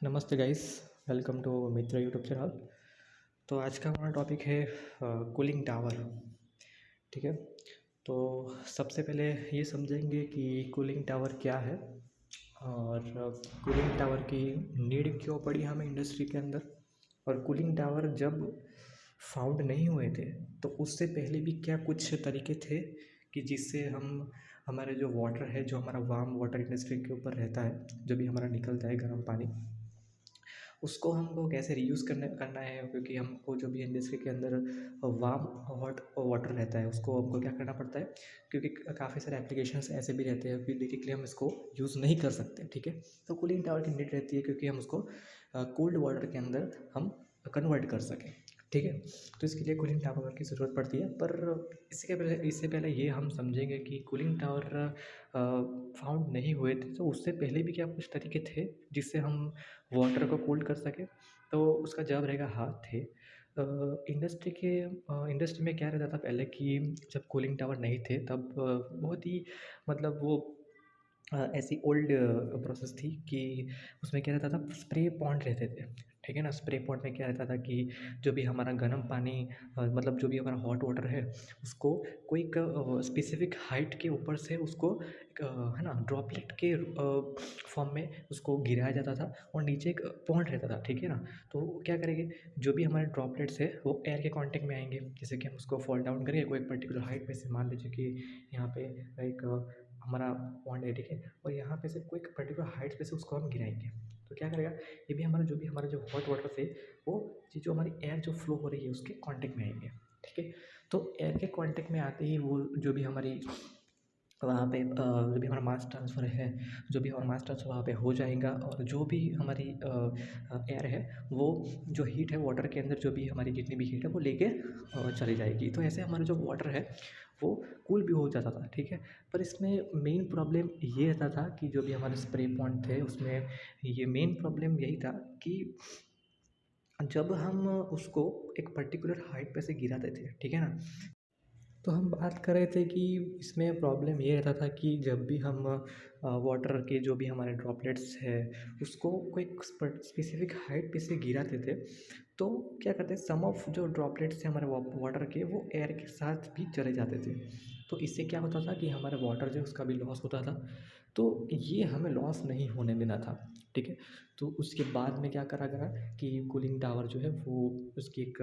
नमस्ते guys. Welcome to Mitra YouTube channel. तो आज का हमारा टॉपिक है कूलिंग टावर। ठीक है। तो सबसे पहले ये समझेंगे कि कूलिंग टावर क्या है और कूलिंग टावर की नीड क्यों पड़ी हमें इंडस्ट्री के अंदर। और कूलिंग टावर जब फाउंड नहीं हुए थे तो उससे पहले भी क्या कुछ तरीके थे कि जिससे हम हमारे जो वाटर है, जो हमारा वार्म वाटर इंडस्ट्री के ऊपर रहता है, जो भी हमारा निकलता है गर्म पानी, उसको हमको कैसे रीयूज़ करना है। क्योंकि हमको जो भी इंडस्ट्री के अंदर वार्म हॉट वाटर रहता है उसको हमको क्या करना पड़ता है, क्योंकि काफ़ी सारे एप्लीकेशंस ऐसे भी रहते हैं कि डायरेक्टली हम इसको यूज़ नहीं कर सकते। ठीक है। तो कूलिंग टावर की नीड रहती है क्योंकि हम उसको कोल्ड वाटर के अंदर हम कन्वर्ट कर सकें। ठीक है। तो इसके लिए कूलिंग टावर की ज़रूरत पड़ती है। पर इससे पहले ये हम समझेंगे कि कूलिंग टावर फाउंड नहीं हुए थे तो उससे पहले भी क्या कुछ तरीके थे जिससे हम वाटर को कूल्ड कर सकें। तो उसका जवाब रहेगा हाँ थे। इंडस्ट्री में क्या रहता था पहले कि जब कूलिंग टावर नहीं थे तब बहुत ही मतलब वो ऐसी ओल्ड प्रोसेस थी कि उसमें क्या रहता था, स्प्रे पॉन्ड रहते थे। ठीक है ना। स्प्रे पॉन्ड में क्या रहता था कि जो भी हमारा गर्म पानी मतलब जो भी हमारा हॉट वाटर है उसको कोई एक स्पेसिफिक हाइट के ऊपर से उसको एक है ना ड्रॉपलेट के फॉर्म में उसको गिराया जाता था और नीचे एक पॉन्ड रहता था। ठीक है ना। तो क्या करेंगे, जो भी हमारे ड्रॉपलेट्स है वो एयर के कांटेक्ट में आएंगे। जैसे कि हम उसको फॉल डाउन करेंगे कोई एक पर्टिकुलर हाइट पे से, मान लीजिए कि यहाँ पे एक हमारा पॉइंट है। ठीक है। और यहाँ पे से कोई पर्टिकुलर हाइट पे से उसको हम गिराएंगे तो क्या करेगा, ये भी हमारा जो हॉट वाटर से वो ये जो हमारी एयर जो फ्लो हो रही है उसके कांटेक्ट में आएंगे। ठीक है। तो एयर के कांटेक्ट में आते ही वो जो भी हमारी वहाँ पे जो भी हमारा मास ट्रांसफ़र है, जो भी हमारा मास ट्रांसफ़र वहाँ पे हो जाएगा और जो भी हमारी एयर है वो जो हीट है वाटर के अंदर, जो भी हमारी जितनी भी हीट है वो लेके चली जाएगी। तो ऐसे हमारा जो वाटर है वो कूल भी हो जाता था। ठीक है। पर इसमें मेन प्रॉब्लम ये रहता था कि जो भी हमारे स्प्रे पॉइंट थे उसमें ये मेन प्रॉब्लम यही था कि जब हम उसको एक पर्टिकुलर हाइट पे से गिराते थे, ठीक है ना, तो हम बात कर रहे थे कि इसमें प्रॉब्लम ये रहता था कि जब भी हम वाटर के जो भी हमारे ड्रॉपलेट्स है उसको कोई स्पेसिफिक हाइट पे से गिराते थे तो क्या करते हैं, सम ऑफ जो ड्रॉपलेट्स थे हमारे वाटर के वो एयर के साथ भी चले जाते थे। तो इससे क्या होता था कि हमारा वाटर जो है उसका भी लॉस होता था। तो ये हमें लॉस नहीं होने देना था। ठीक है। तो उसके बाद में क्या करा गया कि कूलिंग टावर जो है वो उसकी एक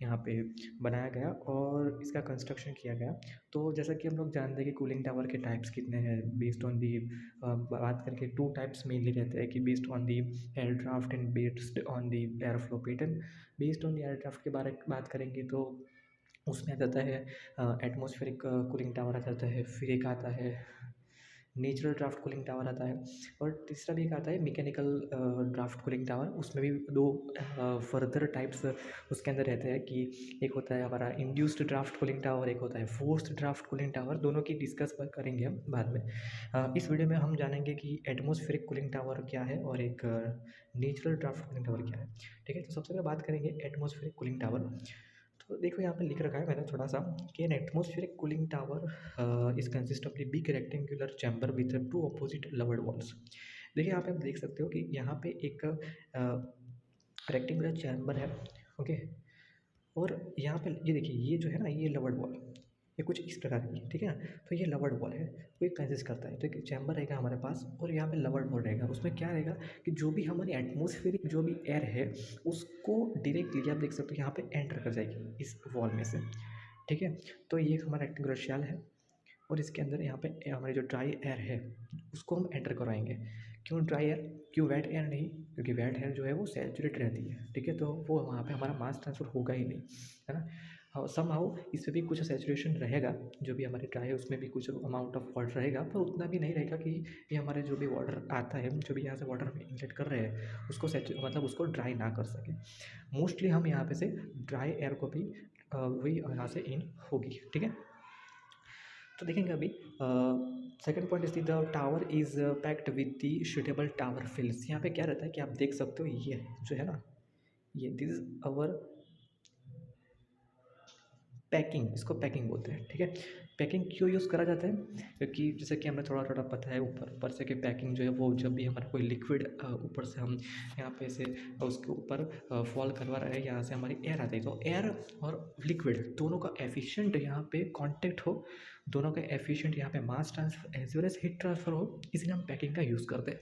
यहाँ पे बनाया गया और इसका कंस्ट्रक्शन किया गया। तो जैसा कि हम लोग जानते हैं कि कूलिंग टावर के टाइप्स कितने हैं, बेस्ड ऑन दी बात करके टू टाइप्स मेनली रहते हैं कि based on the air draft and based on the air flow pattern. Based on the air draft के बारे में बात करेंगे तो उसमें आ जाता है एटमॉस्फेरिक कूलिंग टावर आ जाता है, फिर एक आता है नेचुरल ड्राफ्ट कूलिंग टावर आता है और तीसरा भी एक आता है मैकेनिकल ड्राफ्ट कूलिंग टावर। उसमें भी दो फर्दर टाइप्स उसके अंदर रहते हैं कि एक होता है हमारा इंड्यूस्ड ड्राफ्ट कूलिंग टावर, एक होता है फोर्स्ड ड्राफ्ट कूलिंग टावर। दोनों की डिस्कस करेंगे हम बाद में। इस वीडियो में हम जानेंगे कि एटमॉस्फेरिक कूलिंग टावर क्या है और एक नेचुरल ड्राफ्ट कूलिंग टावर क्या है। ठीक है। तो सबसे पहले बात करेंगे एटमॉस्फेरिक कूलिंग टावर। तो देखो यहाँ पे लिख रखा है मैंने थोड़ा सा कि an atmospheric cooling tower is consist of the big rectangular chamber with two opposite louvred walls. देखिए यहाँ पे आप देख सकते हो कि यहाँ पे एक रेक्टेंगुलर चैम्बर है। ओके। और यहाँ पे ये देखिए, ये जो है ना ये लवर्ड वॉल, ये कुछ इस प्रकार की है। ठीक है ना। तो ये लवर्ड वॉल है, वो एक कंसिस्ट करता है। तो एक चैम्बर रहेगा हमारे पास और यहाँ पे लवर्ड वॉल रहेगा। उसमें क्या रहेगा कि जो भी हमारी एटमॉस्फेरिक जो भी एयर है उसको डायरेक्टली आप देख सकते हो यहाँ पे एंटर कर जाएगी इस वॉल में से। ठीक है। तो ये एक हमारा रेक्टेंगुलर शेल है और इसके अंदर यहाँ पे हमारी जो ड्राई एयर है उसको हम एंटर करवाएंगे। क्यों ड्राई एयर, क्यों वेट एयर नहीं, क्योंकि वेट एयर जो है वो सैचुरेट रहती है। ठीक है। तो वो वहाँ पे हमारा मास ट्रांसफ़र होगा ही नहीं, है ना। सम हाउ इसमें भी कुछ सैचुरेशन रहेगा, जो भी हमारी ड्राई है उसमें भी कुछ अमाउंट ऑफ वाटर रहेगा, पर उतना भी नहीं रहेगा कि ये हमारे जो भी वाटर आता है, जो भी यहाँ से वाटर हम इनलेट कर रहे हैं उसको मतलब उसको ड्राई ना कर सके। मोस्टली हम यहाँ पे से ड्राई एयर को भी वही यहाँ से इन होगी। ठीक है। तो देखेंगे अभी second point is the tower is packed with the suitable tower fills. यहाँ पे क्या रहता है कि आप देख सकते हो ये जो है ना, ये दिस इज अवर पैकिंग, इसको पैकिंग बोलते हैं। ठीक है। पैकिंग क्यों यूज़ करा जाता है? क्योंकि जैसे कि हमें थोड़ा-थोड़ा पता है ऊपर ऊपर से कि पैकिंग जो है वो जब भी हमारा कोई लिक्विड ऊपर से हम यहाँ पे से उसके ऊपर फॉल करवा रहे हैं, यहाँ से हमारी एयर आती है, तो एयर और लिक्विड दोनों का एफिशिएंट यहाँ पे कांटेक्ट हो, दोनों का एफिशिएंट यहाँ पे mass transfer as well as heat transfer हो, इसलिए हम पैकिंग का यूज़ करते हैं।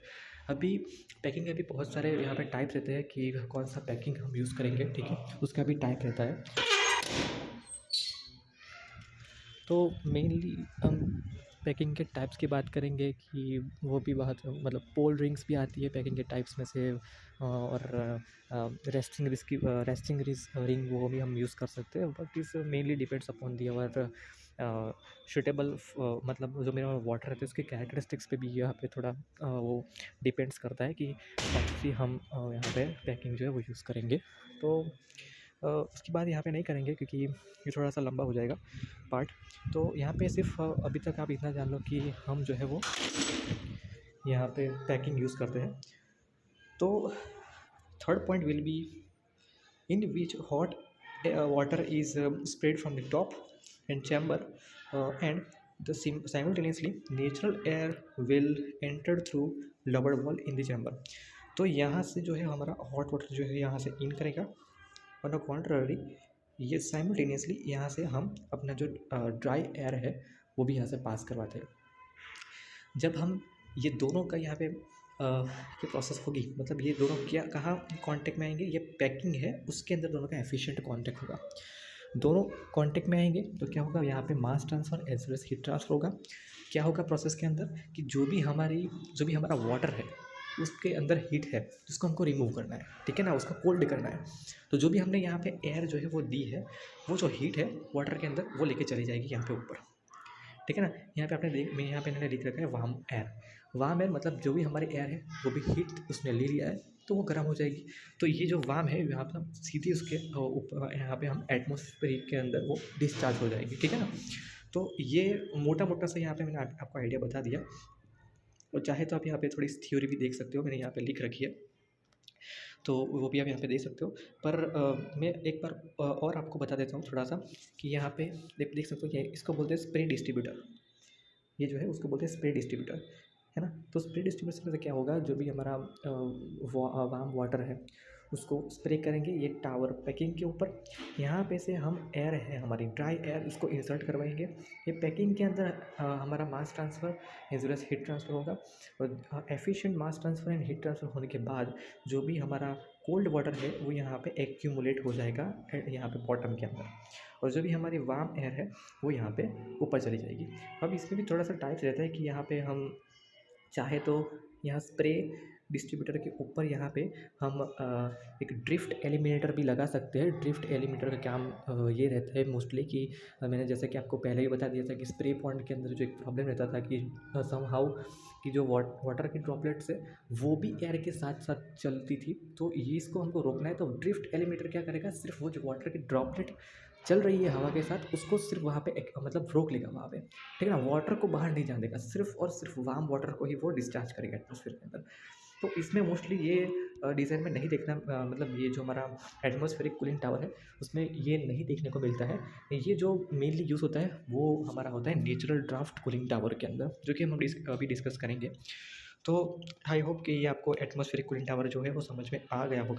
अभी पैकिंग के भी बहुत सारे यहाँ पे टाइप्स रहते हैं कि कौन-सा पैकिंग हम यूज़ करेंगे, ठीक है? उसका भी टाइप रहता है। तो मेनली हम पैकिंग के टाइप्स की बात करेंगे कि वो भी बहुत मतलब कोल्ड ड्रिंक्स भी आती है पैकिंग के टाइप्स में से, और रेस्टिंग रिंग वो भी हम यूज़ कर सकते हैं, बट इस mainly depends upon the our suitable मतलब जो मेरा वाटर है तो उसके कैरेक्टरिस्टिक्स पे भी यहाँ पे थोड़ा वो डिपेंड्स करता है कि कौन सी हम यहाँ पे पैकिंग जो है वो यूज़ करेंगे। तो उसकी बात यहाँ पे नहीं करेंगे क्योंकि ये थोड़ा सा लंबा हो जाएगा पार्ट। तो यहाँ पे सिर्फ अभी तक आप इतना जान लो कि हम जो है वो यहाँ पे पैकिंग यूज़ करते हैं। तो third point will be in which hot water is sprayed from the top and chamber, and simultaneously natural air will enter through lower wall in the chamber। तो यहाँ से जो है हमारा हॉट वाटर जो है यहाँ से इन करेगा, ऑन द कॉन्ट्ररी ये साइमल्टेनियसली यहाँ से हम अपना जो ड्राई एयर है वो भी यहाँ से पास करवाते हैं। जब हम ये दोनों का यहाँ पे ये प्रोसेस होगी, मतलब ये दोनों क्या कहाँ कांटेक्ट में आएंगे, ये पैकिंग है उसके अंदर दोनों का एफिशिएंट कांटेक्ट होगा। दोनों कांटेक्ट में आएंगे तो क्या होगा, यहाँ पे mass transfer as well as heat transfer होगा। क्या होगा प्रोसेस के अंदर कि जो भी हमारा वाटर है उसके अंदर हीट है जिसको हमको रिमूव करना है, ठीक है ना, उसको कोल्ड करना है। तो जो भी हमने यहाँ पे एयर जो है वो दी है, वो जो हीट है वाटर के अंदर वो लेके चली जाएगी यहाँ पे ऊपर, ठीक है ना। यहाँ पे यहाँ पे मैंने लिख रखा है वार्म एयर। वार्म एयर मतलब जो भी हमारी एयर है वो भी हीट उसने ले लिया है तो वो गर्म हो जाएगी। तो ये जो वार्म है यहाँ पर हम सीधे उसके ऊपर यहाँ पे हम एटमॉस्फेयर के अंदर वो डिस्चार्ज हो जाएगी, ठीक है ना। तो ये मोटा मोटा सा यहाँ पे मैंने आपको आइडिया बता दिया, और चाहे तो आप यहाँ पे थोड़ी थ्योरी भी देख सकते हो, मैंने यहाँ पे लिख रखी है तो वो भी आप यहाँ पे देख सकते हो। पर मैं एक बार और आपको बता देता हूँ थोड़ा सा कि यहाँ पे देख सकते हो कि इसको बोलते हैं स्प्रे डिस्ट्रीब्यूटर। ये जो है उसको बोलते हैं स्प्रे डिस्ट्रीब्यूटर, है ना। तो स्प्रे डिस्ट्रीब्यूटर से क्या होगा, जो भी हमारा वार्म वाटर है उसको स्प्रे करेंगे ये टावर पैकिंग के ऊपर। यहाँ पे से हम एयर है हमारी ड्राई एयर उसको इंसर्ट करवाएंगे। ये पैकिंग के अंदर हमारा mass transfer as well as heat transfer होगा, और efficient mass transfer and heat transfer होने के बाद जो भी हमारा कोल्ड वाटर है वो यहाँ पे एक्यूमुलेट हो जाएगा यहाँ पे बॉटम के अंदर, और जो भी हमारी वार्म एयर है वो यहाँ पे ऊपर चली जाएगी। अब इसमें भी थोड़ा सा टाइप्स रहता है कि यहाँ पे हम चाहे तो यहाँ स्प्रे डिस्ट्रीब्यूटर के ऊपर यहाँ पे हम एक ड्रिफ्ट एलिमिनेटर भी लगा सकते हैं। ड्रिफ्ट एलिमिनेटर का काम ये रहता है मोस्टली कि मैंने जैसे कि आपको पहले ही बता दिया था कि स्प्रे पॉइंट के अंदर जो एक प्रॉब्लम रहता था कि समहाउ कि जो वाटर की ड्रॉपलेट्स है वो भी एयर के साथ साथ चलती थी, तो ये इसको हमको रोकना है। तो ड्रिफ्ट एलिमिनेटर क्या करेगा, सिर्फ वो जो वाटर की ड्रॉपलेट चल रही है हवा के साथ उसको सिर्फ वहाँ पे मतलब रोक लेगा वहाँ पे, ठीक है ना। वाटर को बाहर नहीं जाने देगा, सिर्फ और सिर्फ वार्म वाटर को ही वो डिस्चार्ज करेगा एटमॉस्फेयर के अंदर। तो इसमें मोस्टली ये डिज़ाइन में नहीं देखना, मतलब ये जो हमारा एटमॉस्फेरिक कूलिंग टावर है उसमें ये नहीं देखने को मिलता है। ये जो मेनली यूज़ होता है वो हमारा होता है नेचुरल ड्राफ्ट कूलिंग टावर के अंदर, जो कि हम अभी डिस्कस करेंगे। तो आई होप कि ये आपको एटमॉस्फेरिक कूलिंग टावर जो है वो समझ में आ गया होगा।